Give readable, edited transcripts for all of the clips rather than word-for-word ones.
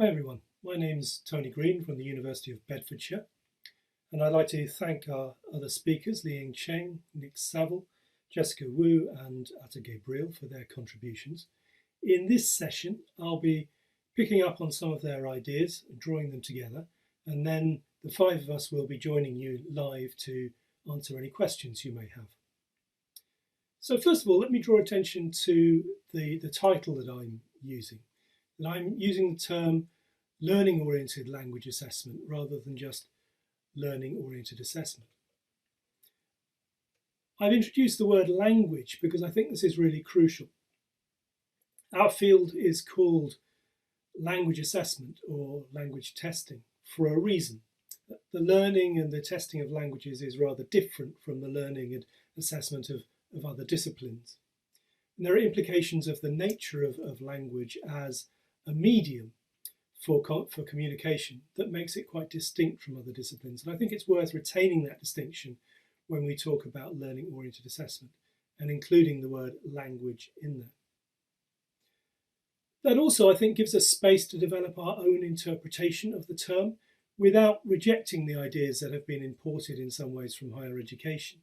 Hi everyone, my name's Tony Green from the University of Bedfordshire, and I'd like to thank our other speakers, Li-Ying Cheng, Nick Saville, Jessica Wu and Atta Gabriel for their contributions. In this session, I'll be picking up on some of their ideas and drawing them together, and then the five of us will be joining you live to answer any questions you may have. So first of all, let me draw attention to the title that I'm using. That I'm using the term learning-oriented language assessment rather than just learning-oriented assessment. I've introduced the word language because I think this is really crucial. Our field is called language assessment or language testing for a reason. The learning and the testing of languages is rather different from the learning and assessment of other disciplines. And there are implications of the nature of language as a medium for communication that makes it quite distinct from other disciplines. And I think it's worth retaining that distinction when we talk about learning-oriented assessment and including the word language in there. That also, I think, gives us space to develop our own interpretation of the term without rejecting the ideas that have been imported in some ways from higher education.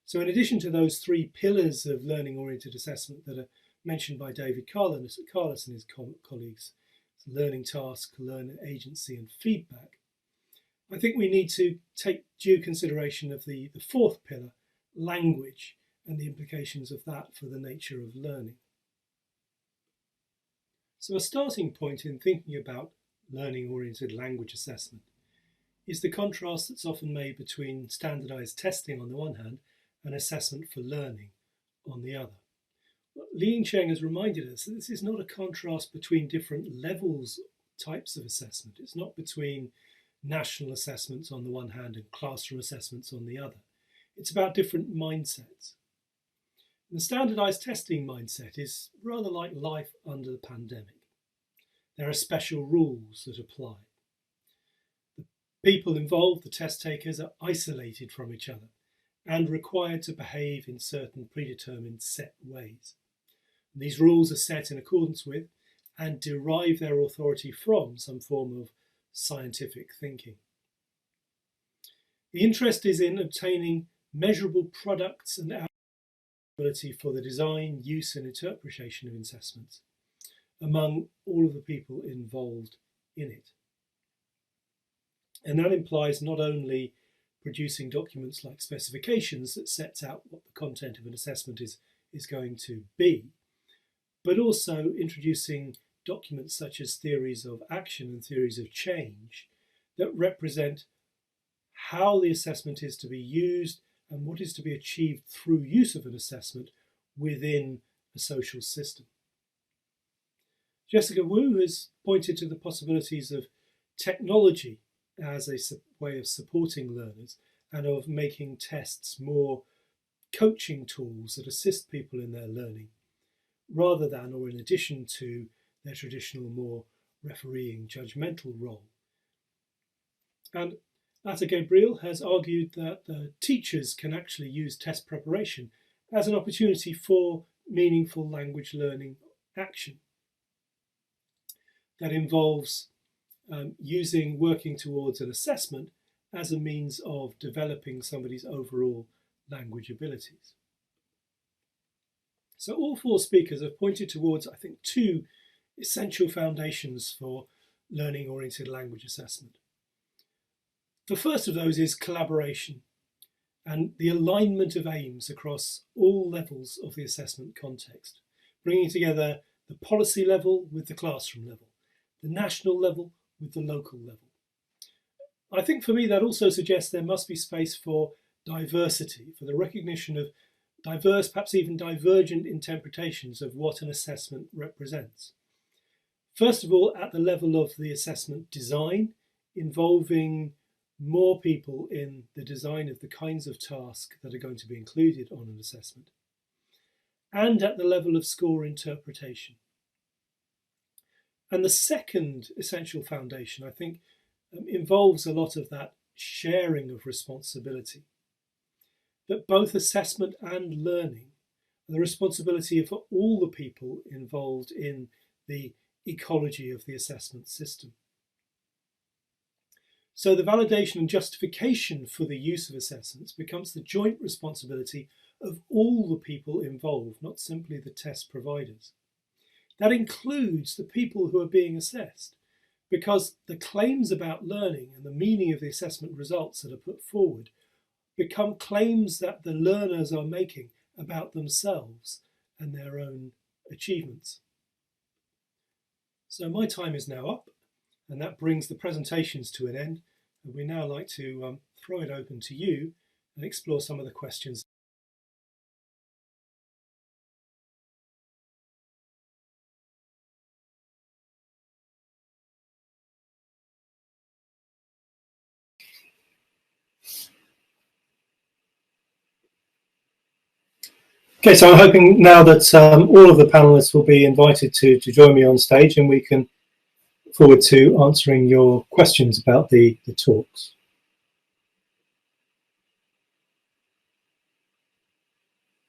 So in addition to those three pillars of learning-oriented assessment that are mentioned by David Carless and his colleagues, learning task, learner agency and feedback, I think we need to take due consideration of the fourth pillar, language, and the implications of that for the nature of learning. So a starting point in thinking about learning-oriented language assessment is the contrast that's often made between standardized testing on the one hand and assessment for learning on the other. Li-Ying Cheng has reminded us that this is not a contrast between different levels, types of assessment. It's not between national assessments on the one hand and classroom assessments on the other. It's about different mindsets. The standardized testing mindset is rather like life under the pandemic. There are special rules that apply. The people involved, the test takers, are isolated from each other and required to behave in certain predetermined set ways. These rules are set in accordance with and derive their authority from some form of scientific thinking. The interest is in obtaining measurable products and ability for the design, use and interpretation of assessments among all of the people involved in it. And that implies not only producing documents like specifications that sets out what the content of an assessment is going to be, but also introducing documents such as theories of action and theories of change that represent how the assessment is to be used and what is to be achieved through use of an assessment within a social system. Jessica Wu has pointed to the possibilities of technology as a way of supporting learners and of making tests more coaching tools that assist people in their learning, rather than or in addition to their traditional more refereeing judgmental role. And Atta Gabriel has argued that the teachers can actually use test preparation as an opportunity for meaningful language learning action that involves working towards an assessment as a means of developing somebody's overall language abilities. So all four speakers have pointed towards, I think, two essential foundations for learning-oriented language assessment. The first of those is collaboration and the alignment of aims across all levels of the assessment context, bringing together the policy level with the classroom level, the national level with the local level. I think for me that also suggests there must be space for diversity, for the recognition of diverse, perhaps even divergent interpretations of what an assessment represents. First of all, at the level of the assessment design, involving more people in the design of the kinds of tasks that are going to be included on an assessment, and at the level of score interpretation. And the second essential foundation, I think, involves a lot of that sharing of responsibility, that both assessment and learning are the responsibility for all the people involved in the ecology of the assessment system. So the validation and justification for the use of assessments becomes the joint responsibility of all the people involved, not simply the test providers. That includes the people who are being assessed, because the claims about learning and the meaning of the assessment results that are put forward become claims that the learners are making about themselves and their own achievements. So my time is now up, and that brings the presentations to an end. And we now like to throw it open to you and explore some of the questions. Okay, so I'm hoping now that all of the panelists will be invited to join me on stage, and we can look forward to answering your questions about the talks.